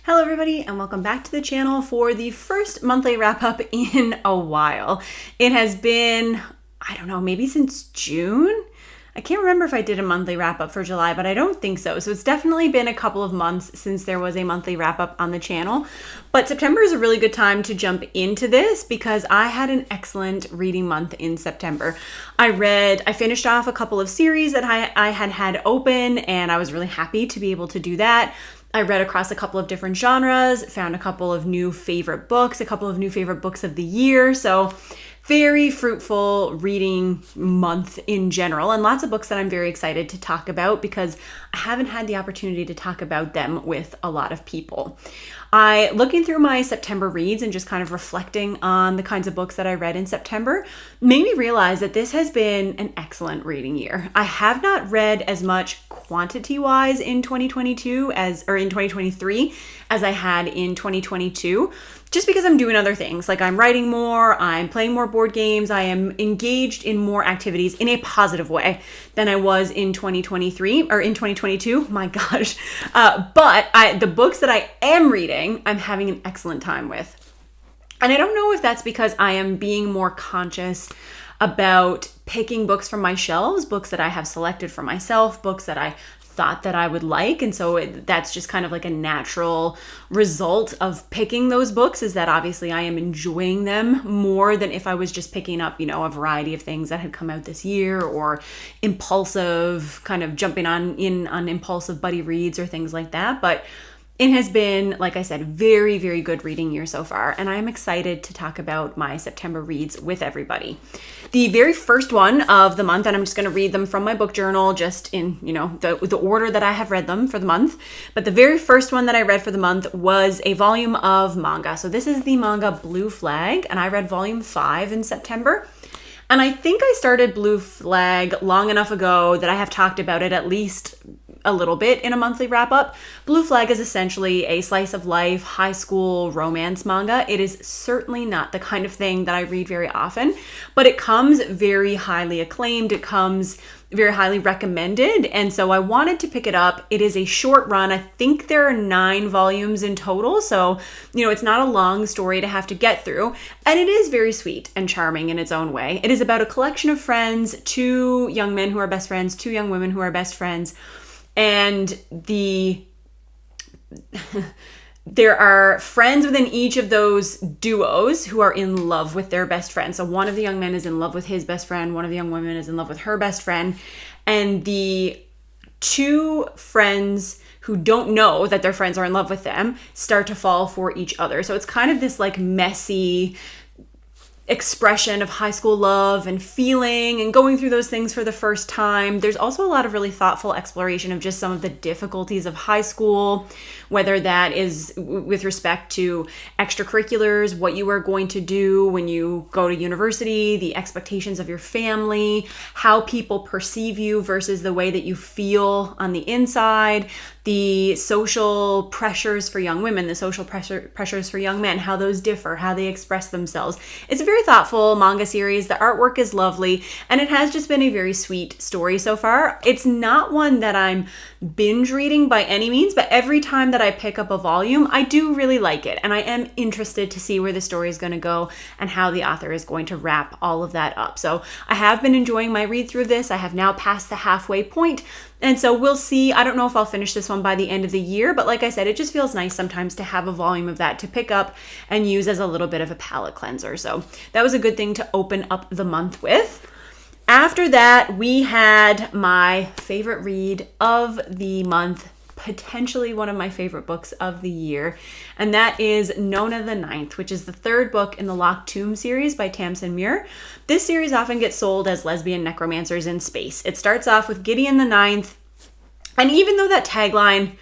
Hello everybody and welcome back to the channel for the first monthly wrap up in a while. It has been, I don't know, maybe since June? I can't remember if I did a monthly wrap up for July, but I don't think so. So it's definitely been a couple of months since there was a monthly wrap up on the channel. But September is a really good time to jump into this because I had an excellent reading month in September. I finished off a couple of series that I had open and I was really happy to be able to do that. I read across a couple of different genres, found a couple of new favorite books, a couple of new favorite books of the year. So very fruitful reading month in general, and lots of books that I'm very excited to talk about because I haven't had the opportunity to talk about them with a lot of people. Looking through my September reads and just kind of reflecting on the kinds of books that I read in September made me realize that this has been an excellent reading year. I have not read as much quantity-wise in 2023 as I had in 2022, just because I'm doing other things. Like I'm writing more, I'm playing more board games, I am engaged in more activities in a positive way than I was in 2023 or in 2022. My gosh. But the books that I am reading, I'm having an excellent time with. And I don't know if that's because I am being more conscious about picking books from my shelves, books that I have selected for myself, books that I thought that I would like. And so that's just kind of like a natural result of picking those books, is that obviously I am enjoying them more than if I was just picking up, a variety of things that had come out this year, or impulsive, kind of jumping on impulsive buddy reads or things like that. But it has been, like I said, very, very good reading year so far, and I'm excited to talk about my September reads with everybody. The very first one of the month, and I'm just going to read them from my book journal, just in, the order that I have read them for the month. But the very first one that I read for the month was a volume of manga. So this is the manga Blue Flag, and I read volume 5 in September. And I think I started Blue Flag long enough ago that I have talked about it at least a little bit in a monthly wrap up. Blue Flag is essentially a slice of life high school romance manga. It is certainly not the kind of thing that I read very often, but it comes very highly acclaimed. It comes very highly recommended. And so I wanted to pick it up. It is a short run. I think there are 9 volumes in total. So, it's not a long story to have to get through. And it is very sweet and charming in its own way. It is about a collection of friends, 2 young men who are best friends, 2 young women who are best friends. And there are friends within each of those duos who are in love with their best friend. So one of the young men is in love with his best friend. One of the young women is in love with her best friend. And the 2 friends who don't know that their friends are in love with them start to fall for each other. So it's kind of this like messy expression of high school love and feeling and going through those things for the first time. There's also a lot of really thoughtful exploration of just some of the difficulties of high school, whether that is with respect to extracurriculars, what you are going to do when you go to university, the expectations of your family, how people perceive you versus the way that you feel on the inside, the social pressures for young women, the social pressures for young men, how those differ, how they express themselves. It's a very thoughtful manga series. The artwork is lovely, and it has just been a very sweet story so far. It's not one that I'm binge reading by any means, but every time that I pick up a volume, I do really like it, and I am interested to see where the story is going to go and how the author is going to wrap all of that up. So I have been enjoying my read through this. I have now passed the halfway point, and so we'll see. I don't know if I'll finish this one by the end of the year, but like I said, it just feels nice sometimes to have a volume of that to pick up and use as a little bit of a palate cleanser. So that was a good thing to open up the month with. After that, we had my favorite read of the month, potentially one of my favorite books of the year, and that is Nona the Ninth, which is the 3rd book in the Locked Tomb series by Tamsin Muir. This series often gets sold as lesbian necromancers in space. It starts off with Gideon the Ninth, and even though that tagline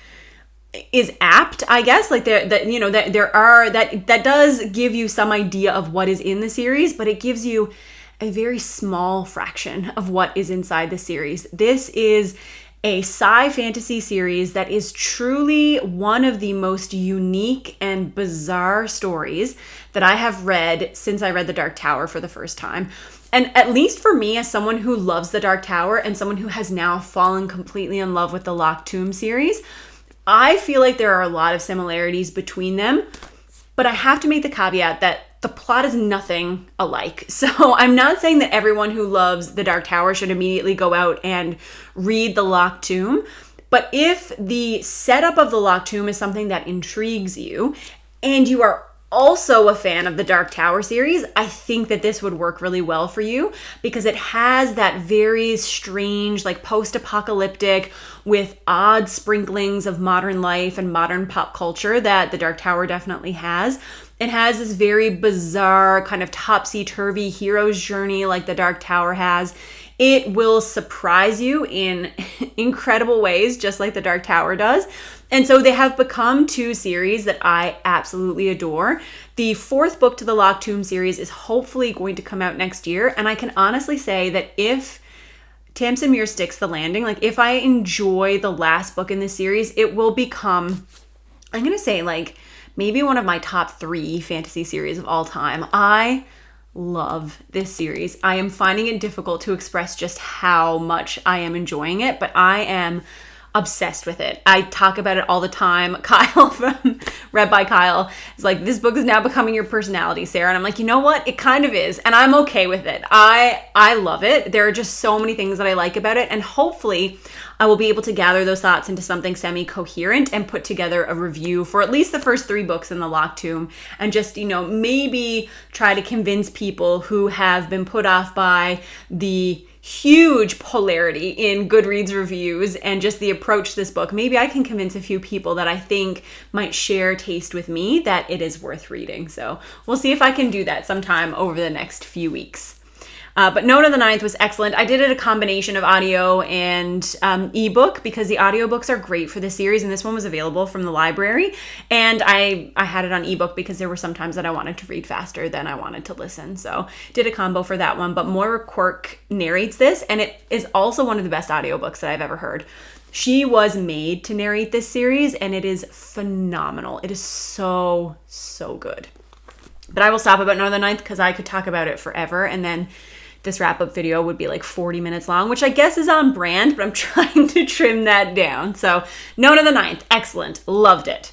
is apt, I guess, like that does give you some idea of what is in the series, but it gives you a very small fraction of what is inside the series. This is a sci fantasy series that is truly one of the most unique and bizarre stories that I have read since I read The Dark Tower for the first time. And at least for me, as someone who loves The Dark Tower and someone who has now fallen completely in love with the Locked Tomb series, I feel like there are a lot of similarities between them, but I have to make the caveat that the plot is nothing alike. So I'm not saying that everyone who loves The Dark Tower should immediately go out and read The Locked Tomb. But if the setup of The Locked Tomb is something that intrigues you, and you are also a fan of the Dark Tower series, I think that this would work really well for you because it has that very strange, like post-apocalyptic with odd sprinklings of modern life and modern pop culture that the Dark Tower definitely has. It has this very bizarre kind of topsy-turvy hero's journey like the Dark Tower has. It will surprise you in incredible ways, just like the Dark Tower does. And so they have become two series that I absolutely adore. The fourth book to the Locked Tomb series is hopefully going to come out next year. And I can honestly say that if Tamsin Muir sticks the landing, like if I enjoy the last book in this series, it will become, I'm going to say like maybe one of my top 3 fantasy series of all time. I love this series. I am finding it difficult to express just how much I am enjoying it, but I am obsessed with it. I talk about it all the time. Kyle from Read by Kyle is like, this book is now becoming your personality, Sarah. And I'm like, you know what? It kind of is. And I'm okay with it. I love it. There are just so many things that I like about it. And hopefully I will be able to gather those thoughts into something semi-coherent and put together a review for at least the first 3 books in the Locked Tomb and just, maybe try to convince people who have been put off by the huge polarity in Goodreads reviews and just the approach to this book. Maybe I can convince a few people that I think might share taste with me that it is worth reading. So we'll see if I can do that sometime over the next few weeks. But Nona the Ninth was excellent. I did it a combination of audio and ebook because the audiobooks are great for the series, and this one was available from the library. And I had it on ebook because there were some times that I wanted to read faster than I wanted to listen. So did a combo for that one. But Moira Quirk narrates this, and it is also one of the best audiobooks that I've ever heard. She was made to narrate this series, and it is phenomenal. It is so, so good. But I will stop about Nona the Ninth because I could talk about it forever, and then this wrap-up video would be like 40 minutes long, which I guess is on brand, but I'm trying to trim that down. So Nona the Ninth, excellent. Loved it.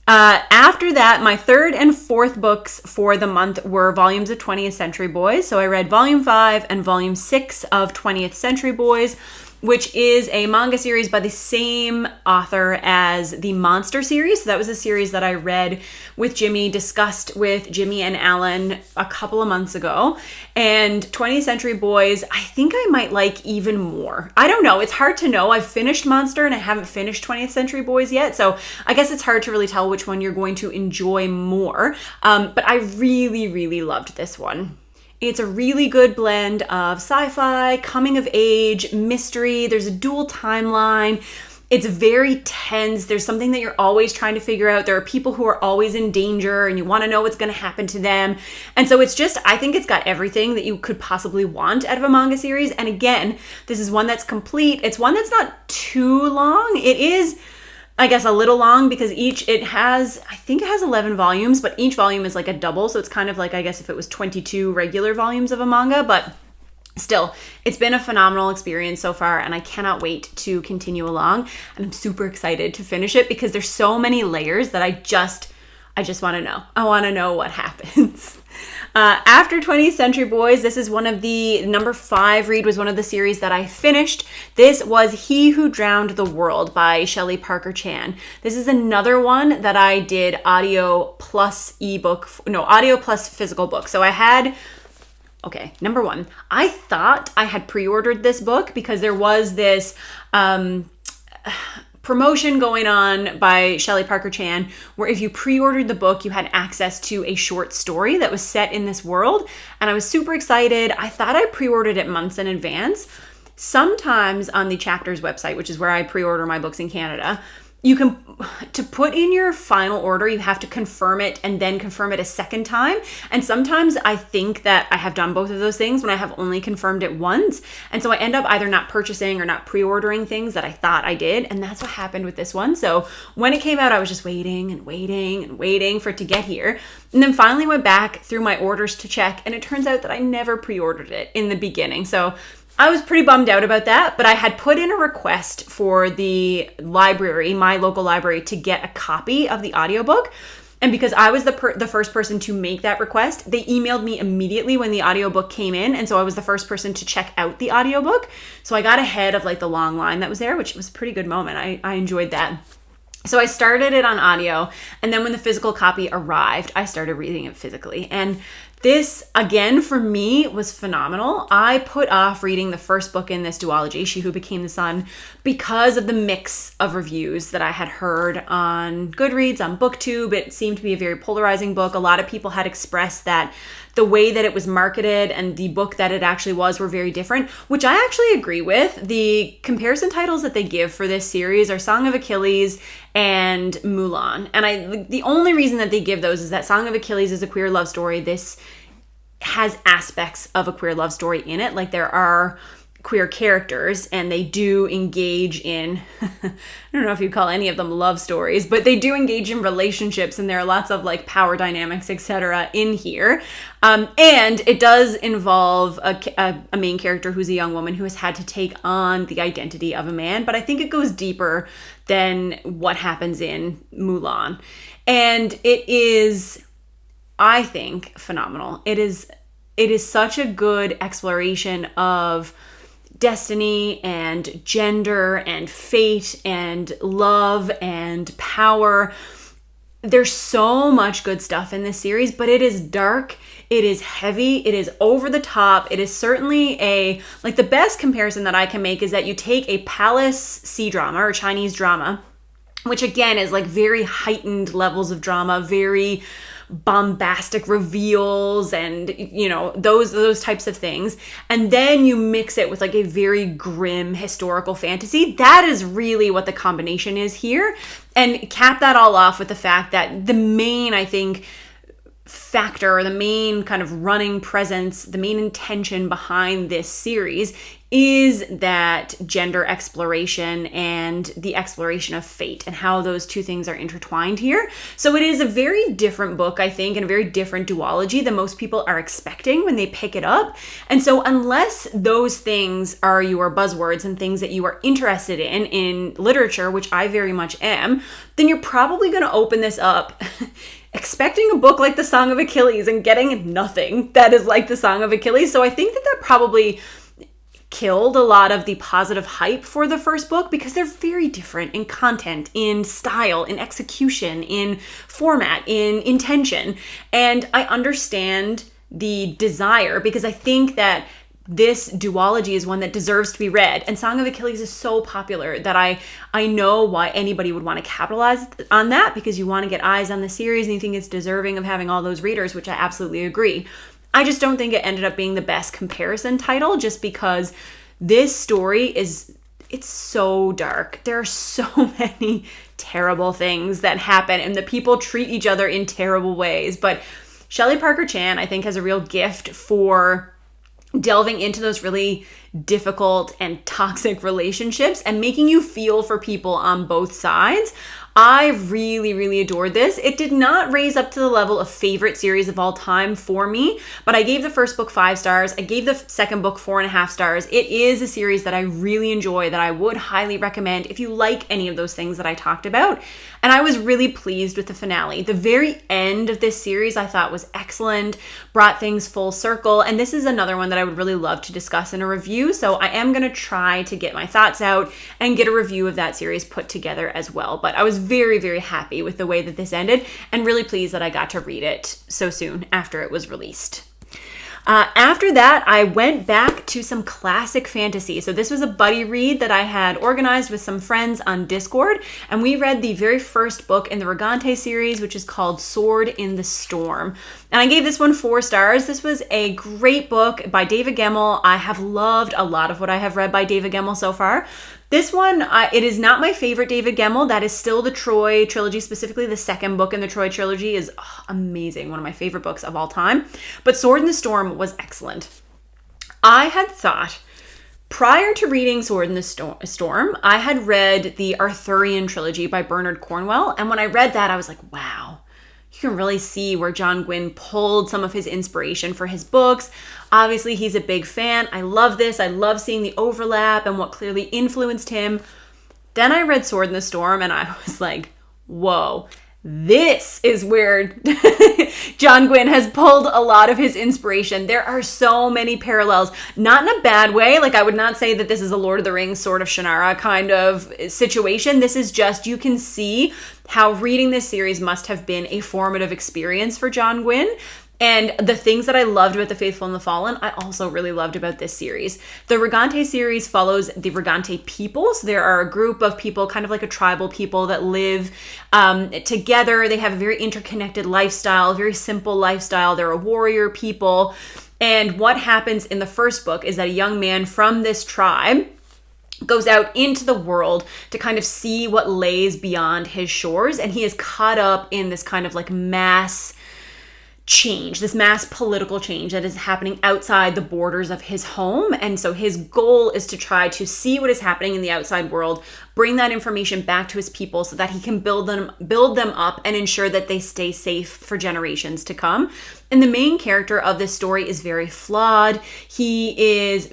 After that, my 3rd and 4th books for the month were volumes of 20th Century Boys. So I read volume 5 and volume 6 of 20th Century Boys, which is a manga series by the same author as the Monster series. So that was a series that I read with Jimmy, discussed with Jimmy and Alan a couple of months ago. And 20th Century Boys, I think I might like even more. I don't know. It's hard to know. I've finished Monster and I haven't finished 20th Century Boys yet. So I guess it's hard to really tell which one you're going to enjoy more. But I really, really loved this one. It's a really good blend of sci-fi, coming of age, mystery. There's a dual timeline. It's very tense. There's something that you're always trying to figure out. There are people who are always in danger and you want to know what's going to happen to them. And so it's just, I think it's got everything that you could possibly want out of a manga series. And again, this is one that's complete. It's one that's not too long. It is, I guess, a little long because it has 11 volumes, but each volume is like a double. So it's kind of like, I guess if it was 22 regular volumes of a manga, but still, it's been a phenomenal experience so far, and I cannot wait to continue along. And I'm super excited to finish it because there's so many layers that I just want to know. I want to know what happens. After 20th Century Boys, this is one of the number 5 read was one of the series that I finished. This was He Who Drowned the World by Shelley Parker Chan. This is another one that I did audio plus physical book. So I had, number 1, I thought I had pre-ordered this book because there was this promotion going on by Shelley Parker Chan where if you pre-ordered the book, you had access to a short story that was set in this world. And I was super excited. I thought I pre-ordered it months in advance. Sometimes on the Chapters website, which is where I pre-order my books in Canada, you can, to put in your final order, you have to confirm it and then confirm it a second time. And sometimes I think that I have done both of those things when I have only confirmed it once. And so I end up either not purchasing or not pre-ordering things that I thought I did. And that's what happened with this one. So when it came out, I was just waiting and waiting and waiting for it to get here. And then finally went back through my orders to check. And it turns out that I never pre-ordered it in the beginning. So I was pretty bummed out about that, but I had put in a request for the library, my local library, to get a copy of the audiobook. And because I was the first person to make that request, they emailed me immediately when the audiobook came in. And so I was the first person to check out the audiobook. So I got ahead of like the long line that was there, which was a pretty good moment. I enjoyed that. So I started it on audio, and then when the physical copy arrived, I started reading it physically. And this, again, for me, was phenomenal. I put off reading the first book in this duology, She Who Became the Sun, because of the mix of reviews that I had heard on Goodreads, on BookTube. It seemed to be a very polarizing book. A lot of people had expressed that the way that it was marketed and the book that it actually was were very different, which I actually agree with. The comparison titles that they give for this series are Song of Achilles and Mulan. And the only reason that they give those is that Song of Achilles is a queer love story. This has aspects of a queer love story in it. Like, there are queer characters and they do engage in, I don't know if you call any of them love stories, but they do engage in relationships, and there are lots of like power dynamics, etc. in here. And it does involve a main character who's a young woman who has had to take on the identity of a man. But I think it goes deeper than what happens in Mulan. And it is, I think, phenomenal. It is such a good exploration of destiny and gender and fate and love and power. There's so much good stuff in this series, but it is dark, it is heavy, it is over the top. It is certainly the best comparison that I can make is that you take a palace C-drama or Chinese drama, which again is like very heightened levels of drama, very bombastic reveals and, you know, those types of things. And then you mix it with like a very grim historical fantasy. That is really what the combination is here. And cap that all off with the fact that the main, I think, factor, or the main kind of running presence, the main intention behind this series is that gender exploration and the exploration of fate and how those two things are intertwined here. So it is a very different book, I think, and a very different duology than most people are expecting when they pick it up. And so unless those things are your buzzwords and things that you are interested in literature, which I very much am, then you're probably going to open this up expecting a book like The Song of Achilles and getting nothing that is like The Song of Achilles. So I think that probably killed a lot of the positive hype for the first book, because they're very different in content, in style, in execution, in format, in intention. And I understand the desire, because I think that this duology is one that deserves to be read. And Song of Achilles is so popular that I know why anybody would want to capitalize on that, because you want to get eyes on the series and you think it's deserving of having all those readers, which I absolutely agree. I just don't think it ended up being the best comparison title, just because this story it's so dark. There are so many terrible things that happen, and the people treat each other in terrible ways. But Shelley Parker Chan, I think, has a real gift for delving into those really difficult and toxic relationships and making you feel for people on both sides. I really, really adored this. It did not raise up to the level of favorite series of all time for me, but I gave the first book 5 stars. I gave the second book 4.5 stars. It is a series that I really enjoy, that I would highly recommend if you like any of those things that I talked about. And I was really pleased with the finale. The very end of this series I thought was excellent, brought things full circle. And this is another one that I would really love to discuss in a review. So I am going to try to get my thoughts out and get a review of that series put together as well. But I was very, very happy with the way that this ended, and really pleased that I got to read it so soon after it was released. After that, I went back to some classic fantasy. So this was a buddy read that I had organized with some friends on Discord, and we read the very first book in the Regante series, which is called Sword in the Storm. And I gave this one 4 stars. This was a great book by David Gemmell. I have loved a lot of what I have read by David Gemmell so far. This one, it is not my favorite David Gemmell. That is still the Troy trilogy, specifically the second book in the Troy trilogy is amazing. One of my favorite books of all time. But Sword in the Storm was excellent. I had thought, prior to reading Sword in the Storm, I had read the Arthurian trilogy by Bernard Cornwell. And when I read that, I was like, wow, you can really see where John Gwynne pulled some of his inspiration for his books. Obviously, he's a big fan. I love this. I love seeing the overlap and what clearly influenced him. Then I read Sword in the Storm and I was like, whoa, this is where John Gwynne has pulled a lot of his inspiration. There are so many parallels, not in a bad way. Like, I would not say that this is a Lord of the Rings, Sword of Shannara kind of situation. This is just, you can see how reading this series must have been a formative experience for John Gwynne. And the things that I loved about The Faithful and the Fallen, I also really loved about this series. The Regante series follows the Regante people. So there are a group of people, kind of like a tribal people, that live together. They have a very interconnected lifestyle, a very simple lifestyle. They're a warrior people. And what happens in the first book is that a young man from this tribe goes out into the world to kind of see what lays beyond his shores. And he is caught up in this kind of like mass change, this mass political change that is happening outside the borders of his home. And so his goal is to try to see what is happening in the outside world, bring that information back to his people so that he can build them up and ensure that they stay safe for generations to come. And the main character of this story is very flawed. He is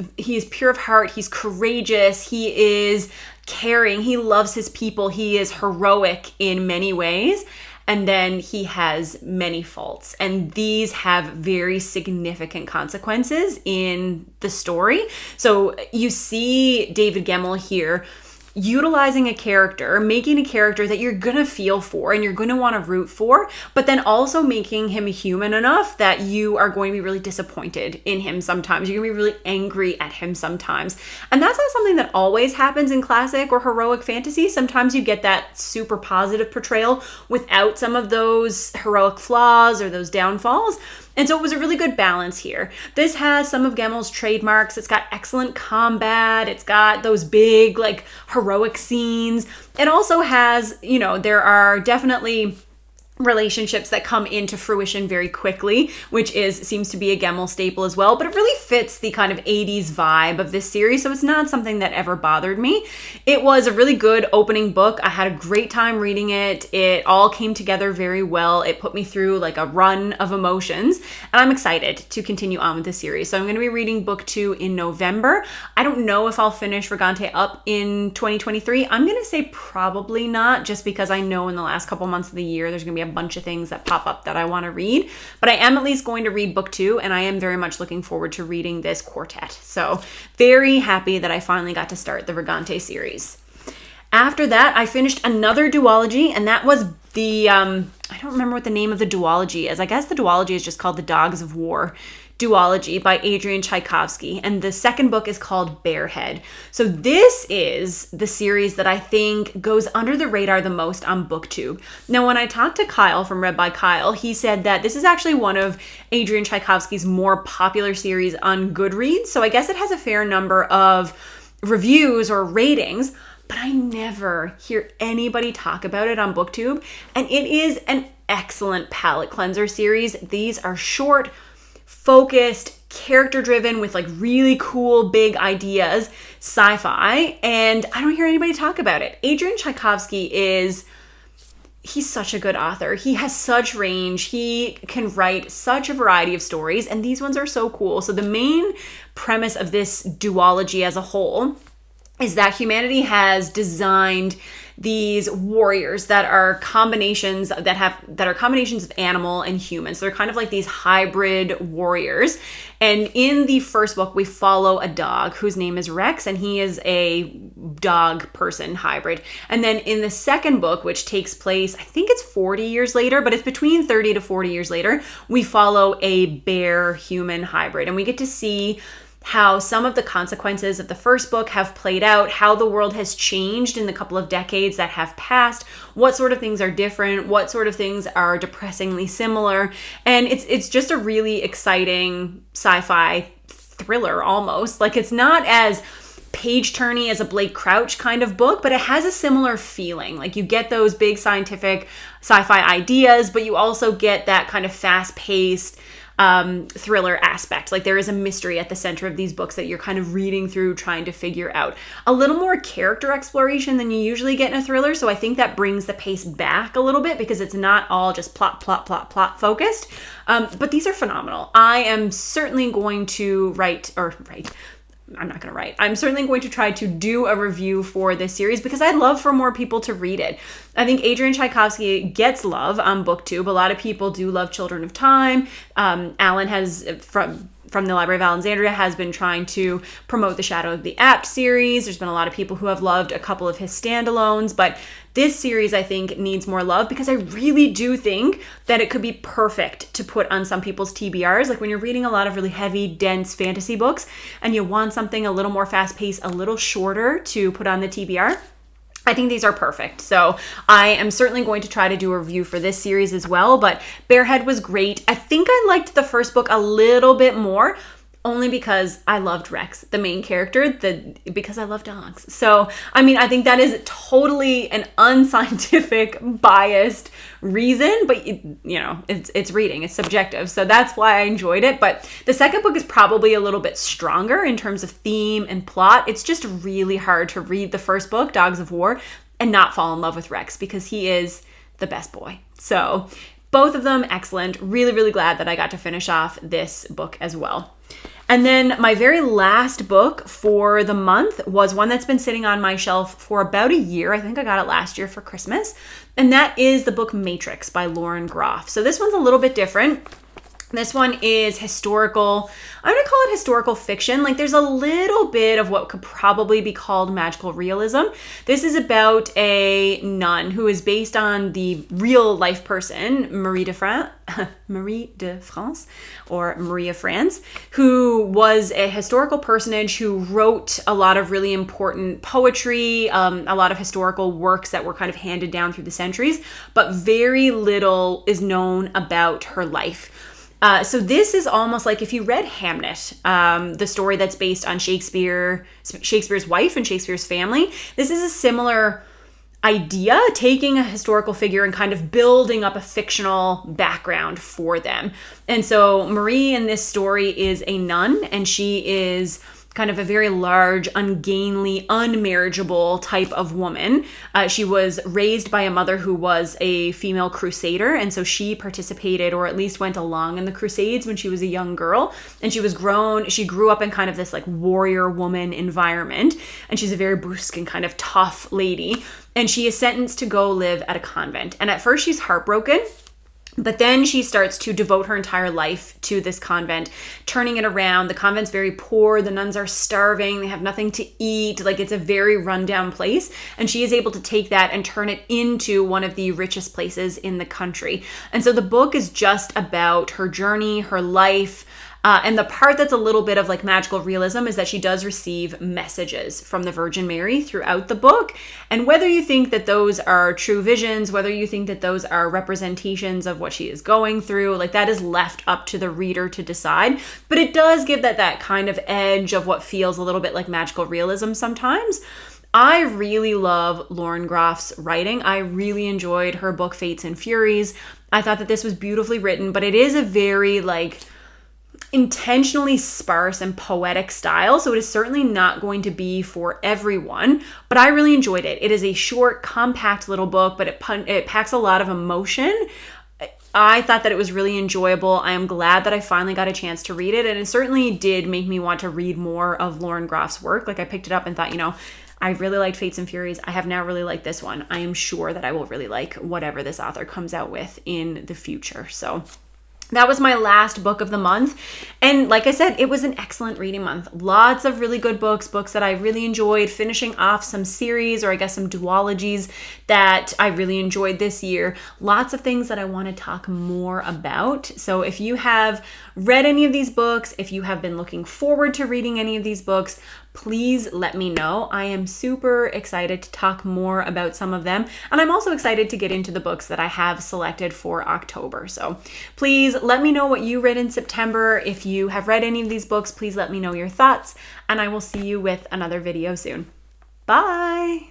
pure of heart. He's courageous. He is caring. He loves his people. He is heroic in many ways. And then he has many faults. And these have very significant consequences in the story. So you see David Gemmell here utilizing a character, making a character that you're going to feel for and you're going to want to root for, but then also making him human enough that you are going to be really disappointed in him sometimes. You're going to be really angry at him sometimes. And that's not something that always happens in classic or heroic fantasy. Sometimes you get that super positive portrayal without some of those heroic flaws or those downfalls. And so it was a really good balance here. This has some of Gemmell's trademarks. It's got excellent combat. It's got those big, like, heroic scenes. It also has, there are definitely relationships that come into fruition very quickly, which seems to be a Gemmell staple as well, but it really fits the kind of 80s vibe of this series, so it's not something that ever bothered me. It was a really good opening book. I had a great time reading it. It all came together very well. It put me through like a run of emotions, and I'm excited to continue on with this series. So I'm going to be reading book 2 in November. I don't know if I'll finish Regante up in 2023. I'm going to say probably not, just because I know in the last couple months of the year there's going to be a bunch of things that pop up that I want to read, but I am at least going to read book 2, and I am very much looking forward to reading this quartet. So very happy that I finally got to start the Regante series. After that, I finished another duology, and that was the, I don't remember what the name of the duology is. I guess the duology is just called The Dogs of War duology by Adrian Tchaikovsky, and the second book is called Bearhead. So this is the series that I think goes under the radar the most on BookTube. Now, when I talked to Kyle from Read by Kyle, he said that this is actually one of Adrian Tchaikovsky's more popular series on Goodreads, so I guess it has a fair number of reviews or ratings, but I never hear anybody talk about it on BookTube, and it is an excellent palate cleanser series. These are short, focused, character-driven with like really cool big ideas, sci-fi, and I don't hear anybody talk about it. Adrian Tchaikovsky he's such a good author. He has such range. He can write such a variety of stories, and these ones are so cool. So the main premise of this duology as a whole is that humanity has designed these warriors that are combinations of animal and human. So they're kind of like these hybrid warriors. And in the first book, we follow a dog whose name is Rex, and he is a dog person hybrid. And then in the second book, which takes place, I think it's 40 years later, but it's between 30 to 40 years later, we follow a bear human hybrid. And we get to see how some of the consequences of the first book have played out, how the world has changed in the couple of decades that have passed, what sort of things are different, what sort of things are depressingly similar. And it's just a really exciting sci-fi thriller almost. Like, it's not as page-turny as a Blake Crouch kind of book, but it has a similar feeling. Like, you get those big scientific sci-fi ideas, but you also get that kind of fast-paced thriller aspect. Like there is a mystery at the center of these books that you're kind of reading through, trying to figure out. A little more character exploration than you usually get in a thriller, so I think that brings the pace back a little bit because it's not all just plot focused. But these are phenomenal. I am certainly going to I'm certainly going to try to do a review for this series because I'd love for more people to read it. I think Adrian Tchaikovsky gets love on BookTube. A lot of people do love Children of Time. Alan has, from the Library of Alexandria, has been trying to promote the Shadow of the Apt series. There's been a lot of people who have loved a couple of his standalones, but this series, I think, needs more love because I really do think that it could be perfect to put on some people's TBRs. Like when you're reading a lot of really heavy, dense fantasy books and you want something a little more fast-paced, a little shorter to put on the TBR, I think these are perfect. So I am certainly going to try to do a review for this series as well, but Barehead was great. I think I liked the first book a little bit more, only because I loved Rex, the main character, because I love dogs. So, I mean, I think that is totally an unscientific, biased reason, but it's reading, it's subjective. So that's why I enjoyed it. But the second book is probably a little bit stronger in terms of theme and plot. It's just really hard to read the first book, Dogs of War, and not fall in love with Rex because he is the best boy. So both of them excellent. Really, really glad that I got to finish off this book as well. And then my very last book for the month was one that's been sitting on my shelf for about a year. I think I got it last year for Christmas. And that is the book Matrix by Lauren Groff. So this one's a little bit different. This one is historical. I'm going to call it historical fiction. Like there's a little bit of what could probably be called magical realism. This is about a nun who is based on the real life person, Marie de France, or Marie of France, who was a historical personage who wrote a lot of really important poetry, a lot of historical works that were kind of handed down through the centuries, but very little is known about her life. So this is almost like if you read Hamnet, the story that's based on Shakespeare's wife and Shakespeare's family. This is a similar idea, taking a historical figure and kind of building up a fictional background for them. And so Marie in this story is a nun, and she is kind of a very large, ungainly, unmarriageable type of woman. She was raised by a mother who was a female crusader, and so she participated, or at least went along in the Crusades when she was a young girl. And she grew up in kind of this like warrior woman environment, and she's a very brusque and kind of tough lady. And she is sentenced to go live at a convent. And at first she's heartbroken, but then she starts to devote her entire life to this convent, turning it around. The convent's very poor. The nuns are starving. They have nothing to eat. Like it's a very rundown place. And she is able to take that and turn it into one of the richest places in the country. And so the book is just about her journey, her life. And the part that's a little bit of like magical realism is that she does receive messages from the Virgin Mary throughout the book. And whether you think that those are true visions, whether you think that those are representations of what she is going through, like that is left up to the reader to decide. But it does give that kind of edge of what feels a little bit like magical realism sometimes. I really love Lauren Groff's writing. I really enjoyed her book Fates and Furies. I thought that this was beautifully written, but it is a very like intentionally sparse and poetic style, so it is certainly not going to be for everyone, but I really enjoyed it. It is a short, compact little book, but it packs a lot of emotion. I thought that it was really enjoyable. I am glad that I finally got a chance to read it, and it certainly did make me want to read more of Lauren Groff's work. Like I picked it up and thought, I really liked Fates and Furies. I have now really liked this one. I am sure that I will really like whatever this author comes out with in the future. So that was my last book of the month. And like I said, it was an excellent reading month. Lots of really good books that I really enjoyed, finishing off some series, or I guess some duologies that I really enjoyed this year. Lots of things that I want to talk more about. So if you have read any of these books, if you have been looking forward to reading any of these books, please let me know. I am super excited to talk more about some of them. And I'm also excited to get into the books that I have selected for October. So please let me know what you read in September. If you have read any of these books, please let me know your thoughts. And I will see you with another video soon. Bye!